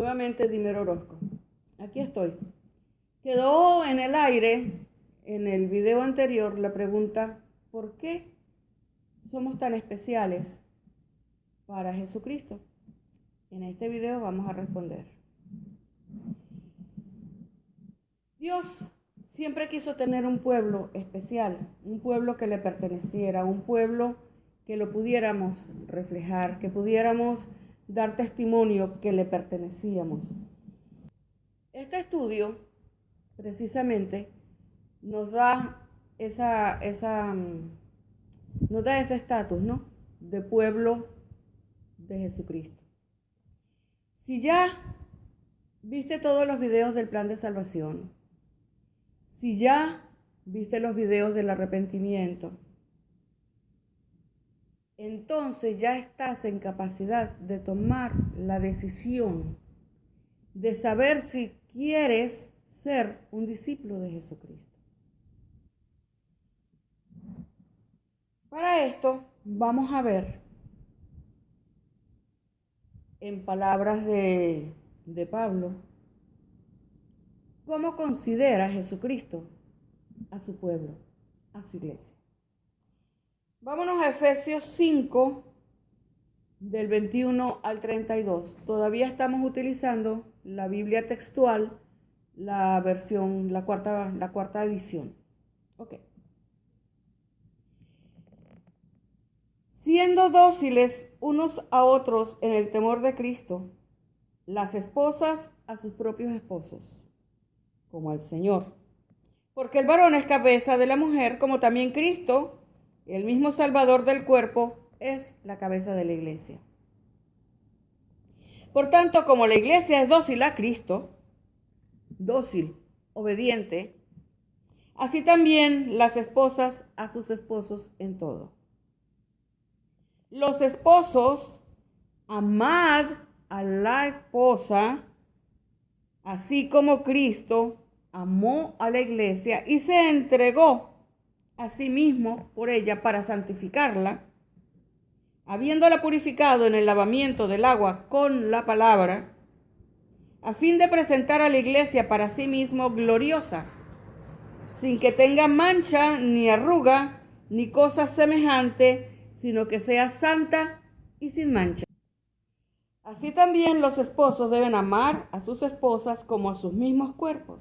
Nuevamente Dimero Orozco. Aquí estoy. Quedó en el aire, en el video anterior, la pregunta, ¿por qué somos tan especiales para Jesucristo? En este video vamos a responder. Dios siempre quiso tener un pueblo especial, un pueblo que le perteneciera, un pueblo que lo pudiéramos reflejar, que pudiéramos dar testimonio que le pertenecíamos. Este estudio, precisamente, nos da ese estatus, ¿no? De pueblo de Jesucristo. Si ya viste todos los videos del plan de salvación, si ya viste los videos del arrepentimiento, entonces ya estás en capacidad de tomar la decisión de saber si quieres ser un discípulo de Jesucristo. Para esto vamos a ver en palabras de Pablo cómo considera Jesucristo a su pueblo, a su iglesia. Vámonos a Efesios 5, del 21 al 32. Todavía estamos utilizando la Biblia textual, la versión, la cuarta edición. Ok. Siendo dóciles unos a otros en el temor de Cristo, las esposas a sus propios esposos, como al Señor. Porque el varón es cabeza de la mujer, como también Cristo, el mismo Salvador del cuerpo, es la cabeza de la iglesia. Por tanto, como la iglesia es dócil a Cristo, dócil, obediente, así también las esposas a sus esposos en todo. Los esposos, amad a la esposa, así como Cristo amó a la iglesia y se entregó a sí mismo por ella para santificarla, habiéndola purificado en el lavamiento del agua con la palabra, a fin de presentar a la iglesia para sí mismo gloriosa, sin que tenga mancha ni arruga ni cosa semejante, sino que sea santa y sin mancha. Así también los esposos deben amar a sus esposas como a sus mismos cuerpos.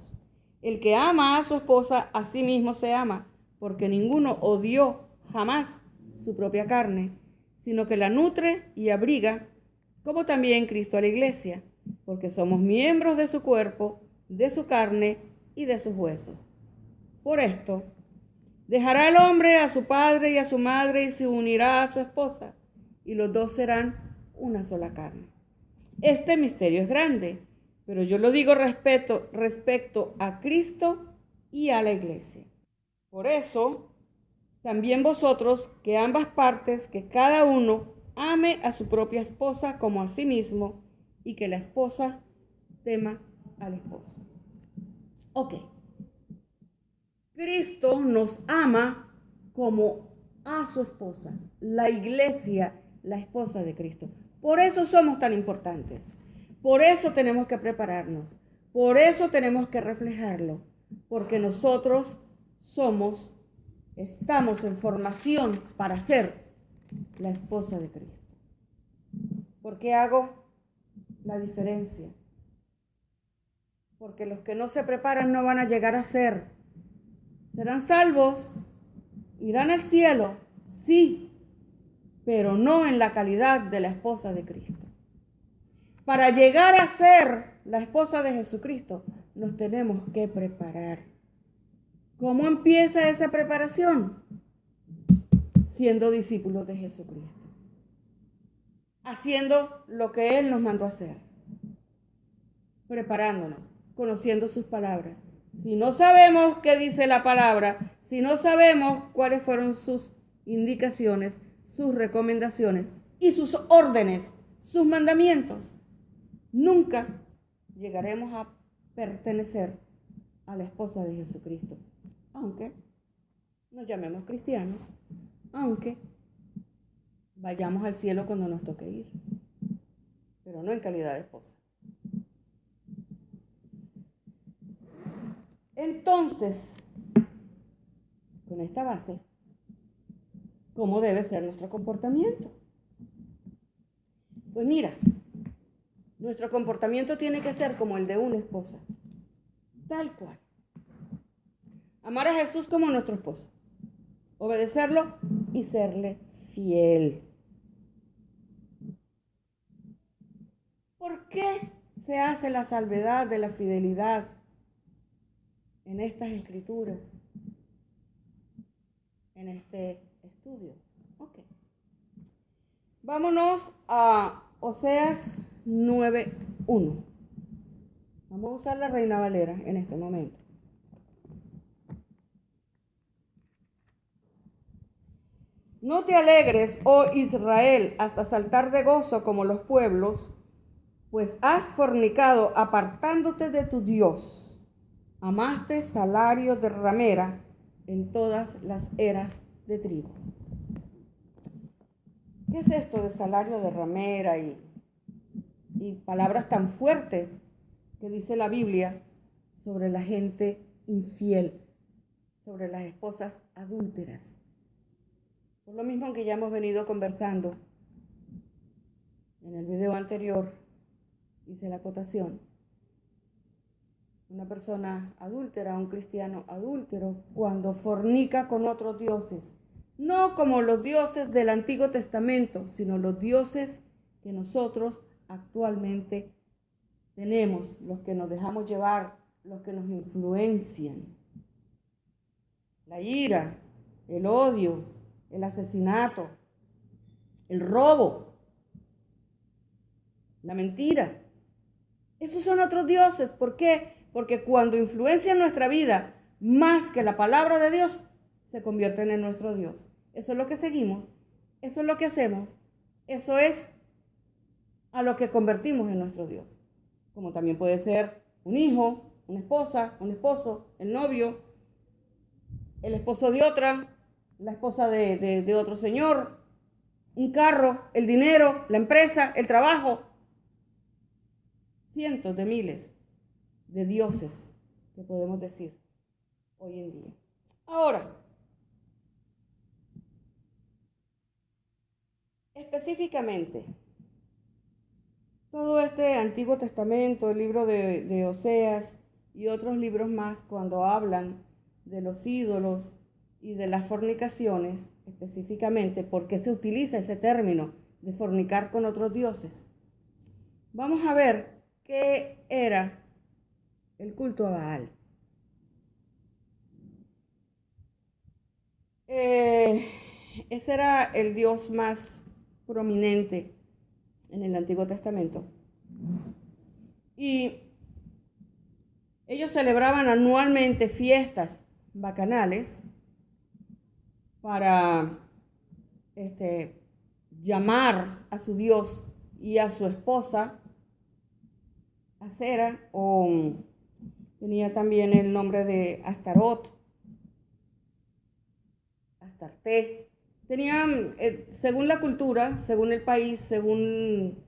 El que ama a su esposa, a sí mismo se ama, porque ninguno odió jamás su propia carne, sino que la nutre y abriga, como también Cristo a la iglesia, porque somos miembros de su cuerpo, de su carne y de sus huesos. Por esto, dejará el hombre a su padre y a su madre y se unirá a su esposa, y los dos serán una sola carne. Este misterio es grande, pero yo lo digo respecto a Cristo y a la iglesia. Por eso, también vosotros, que ambas partes, que cada uno ame a su propia esposa como a sí mismo, y que la esposa tema al esposo. Ok. Cristo nos ama como a su esposa, la iglesia, la esposa de Cristo. Por eso somos tan importantes. Por eso tenemos que prepararnos. Por eso tenemos que reflejarlo. Porque nosotros estamos en formación para ser la esposa de Cristo. ¿Por qué hago la diferencia? Porque los que no se preparan no van a llegar a ser. ¿Serán salvos? ¿Irán al cielo? Sí, pero no en la calidad de la esposa de Cristo. Para llegar a ser la esposa de Jesucristo, nos tenemos que preparar. ¿Cómo empieza esa preparación? Siendo discípulos de Jesucristo. Haciendo lo que Él nos mandó a hacer. Preparándonos, conociendo sus palabras. Si no sabemos qué dice la palabra, si no sabemos cuáles fueron sus indicaciones, sus recomendaciones y sus órdenes, sus mandamientos, nunca llegaremos a pertenecer a la esposa de Jesucristo, aunque nos llamemos cristianos, aunque vayamos al cielo cuando nos toque ir, pero no en calidad de esposa. Entonces, con esta base, ¿cómo debe ser nuestro comportamiento? Pues mira, nuestro comportamiento tiene que ser como el de una esposa, tal cual. Amar a Jesús como nuestro esposo, obedecerlo y serle fiel. ¿Por qué se hace la salvedad de la fidelidad en estas escrituras, en este estudio? Ok. Vámonos a Oseas 9:1. Vamos a usar la Reina Valera en este momento. No te alegres, oh Israel, hasta saltar de gozo como los pueblos, pues has fornicado apartándote de tu Dios. Amaste salario de ramera en todas las eras de trigo. ¿Qué es esto de salario de ramera y palabras tan fuertes que dice la Biblia sobre la gente infiel, sobre las esposas adúlteras? Por lo mismo que ya hemos venido conversando en el video anterior, hice la acotación. Una persona adúltera, un cristiano adúltero, cuando fornica con otros dioses, no como los dioses del Antiguo Testamento, sino los dioses que nosotros actualmente tenemos, los que nos dejamos llevar, los que nos influencian. La ira, el odio, el asesinato, el robo, la mentira. Esos son otros dioses. ¿Por qué? Porque cuando influencian nuestra vida más que la palabra de Dios, se convierten en nuestro Dios. Eso es lo que seguimos, eso es lo que hacemos, eso es a lo que convertimos en nuestro Dios. Como también puede ser un hijo, una esposa, un esposo, el novio, el esposo de otra, la esposa de otro señor, un carro, el dinero, la empresa, el trabajo. Cientos de miles de dioses que podemos decir hoy en día. Ahora, específicamente, todo este Antiguo Testamento, el libro de Oseas y otros libros más, cuando hablan de los ídolos y de las fornicaciones, específicamente, ¿por qué se utiliza ese término de fornicar con otros dioses? Vamos a ver qué era el culto a Baal. Ese era el dios más prominente en el Antiguo Testamento. Y ellos celebraban anualmente fiestas bacanales para llamar a su dios y a su esposa, Acera, o tenía también el nombre de Astarot, Astarte. Tenían, según la cultura, según el país, según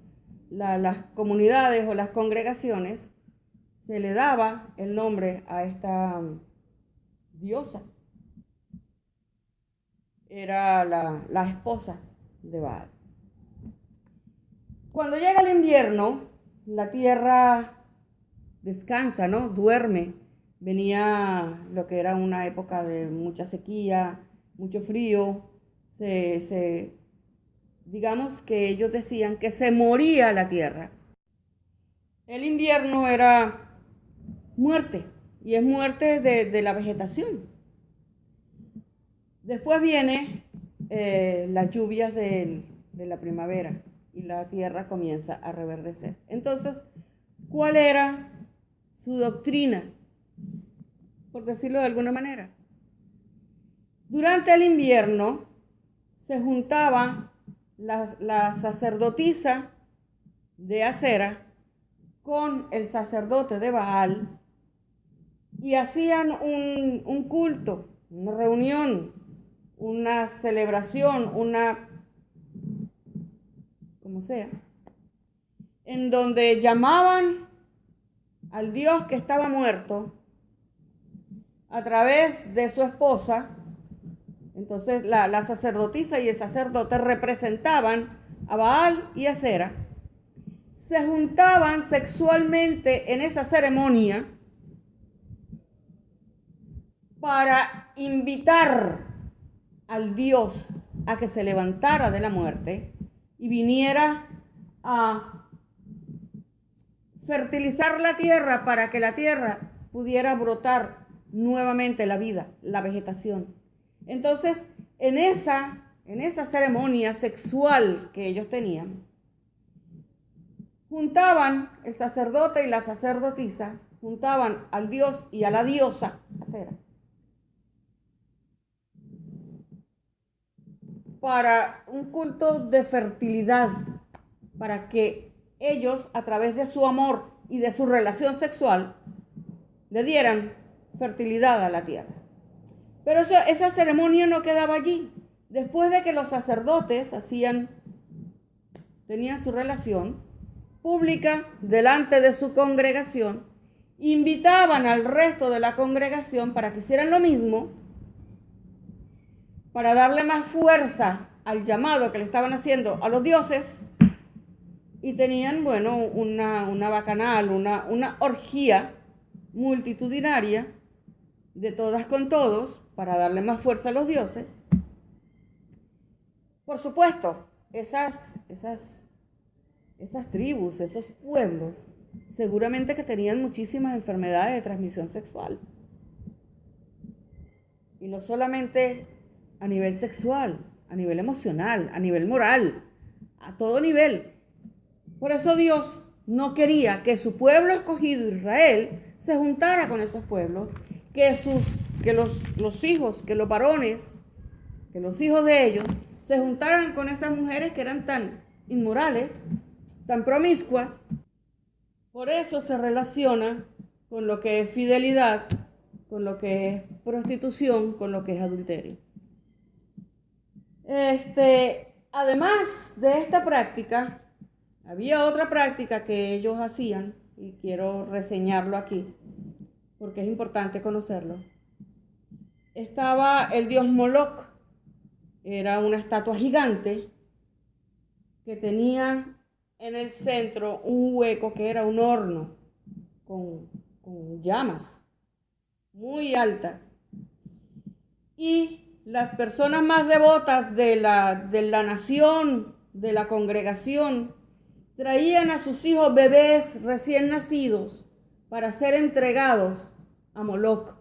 las comunidades o las congregaciones, se le daba el nombre a esta diosa. Era la esposa de Baal. Cuando llega el invierno, la tierra descansa, ¿no? Duerme. Venía lo que era una época de mucha sequía, mucho frío. Digamos que ellos decían que se moría la tierra. El invierno era muerte, y es muerte de la vegetación. Después viene las lluvias de la primavera y la tierra comienza a reverdecer. Entonces, ¿cuál era su doctrina? Por decirlo de alguna manera. Durante el invierno se juntaba la sacerdotisa de Acera con el sacerdote de Baal y hacían un culto, una reunión, una celebración, como sea, en donde llamaban al Dios que estaba muerto a través de su esposa. Entonces la sacerdotisa y el sacerdote representaban a Baal y a Acera. Se juntaban sexualmente en esa ceremonia para invitar al dios a que se levantara de la muerte y viniera a fertilizar la tierra para que la tierra pudiera brotar nuevamente la vida, la vegetación. Entonces, en esa ceremonia sexual que ellos tenían, juntaban el sacerdote y la sacerdotisa, juntaban al dios y a la diosa, Acera, para un culto de fertilidad, para que ellos, a través de su amor y de su relación sexual, le dieran fertilidad a la tierra. Pero esa ceremonia no quedaba allí. Después de que los sacerdotes tenían su relación pública delante de su congregación, invitaban al resto de la congregación para que hicieran lo mismo, para darle más fuerza al llamado que le estaban haciendo a los dioses, y tenían, una bacanal, una orgía multitudinaria de todas con todos para darle más fuerza a los dioses. Por supuesto, esas tribus, esos pueblos, seguramente que tenían muchísimas enfermedades de transmisión sexual. Y no solamente a nivel sexual, a nivel emocional, a nivel moral, a todo nivel. Por eso Dios no quería que su pueblo escogido, Israel, se juntara con esos pueblos, que los hijos, que los varones, que los hijos de ellos se juntaran con esas mujeres que eran tan inmorales, tan promiscuas. Por eso se relaciona con lo que es fidelidad, con lo que es prostitución, con lo que es adulterio. Además de esta práctica, había otra práctica que ellos hacían, y quiero reseñarlo aquí, porque es importante conocerlo. Estaba el dios Moloch. Era una estatua gigante que tenía en el centro un hueco que era un horno con llamas muy altas. Y las personas más devotas de la nación, de la congregación, traían a sus hijos bebés recién nacidos para ser entregados a Moloch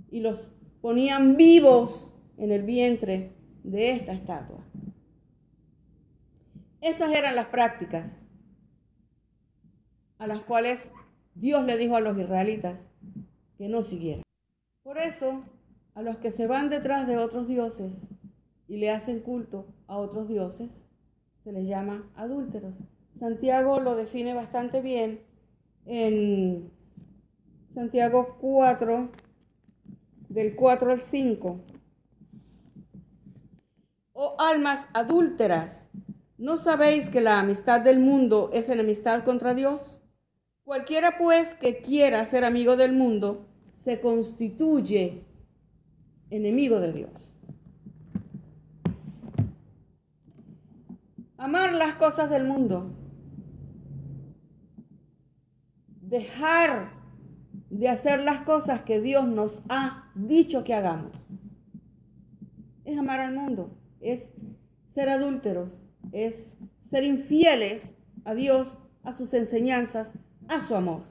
y los ponían vivos en el vientre de esta estatua. Esas eran las prácticas a las cuales Dios le dijo a los israelitas que no siguieran. Por eso, a los que se van detrás de otros dioses y le hacen culto a otros dioses, se les llama adúlteros. Santiago lo define bastante bien en Santiago 4, del 4 al 5. Oh almas adúlteras, ¿no sabéis que la amistad del mundo es enemistad contra Dios? Cualquiera pues que quiera ser amigo del mundo se constituye enemigo de Dios. Amar las cosas del mundo, dejar de hacer las cosas que Dios nos ha dicho que hagamos, es amar al mundo, es ser adúlteros, es ser infieles a Dios, a sus enseñanzas, a su amor.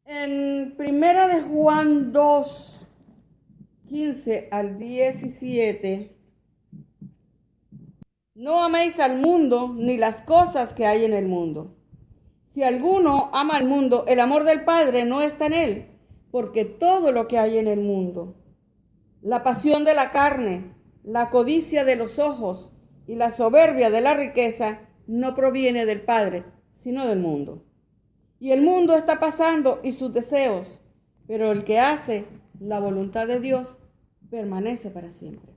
En Primera de Juan 2, 15 al 17, no améis al mundo ni las cosas que hay en el mundo. Si alguno ama al mundo, el amor del Padre no está en él, porque todo lo que hay en el mundo, la pasión de la carne, la codicia de los ojos y la soberbia de la riqueza, no proviene del Padre, sino del mundo. Y el mundo está pasando y sus deseos, pero el que hace la voluntad de Dios permanece para siempre.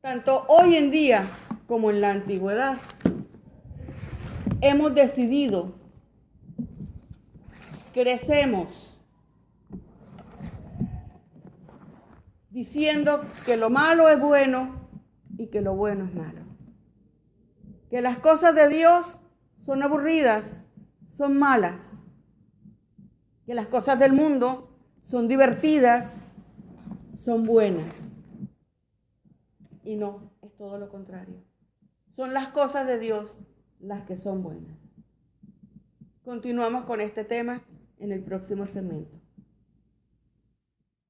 Tanto hoy en día como en la antigüedad, hemos decidido crecemos diciendo que lo malo es bueno y que lo bueno es malo. Que las cosas de Dios son aburridas, son malas. Que las cosas del mundo son divertidas, son buenas. Y no, es todo lo contrario. Son las cosas de Dios las que son buenas. Continuamos con este tema en el próximo segmento.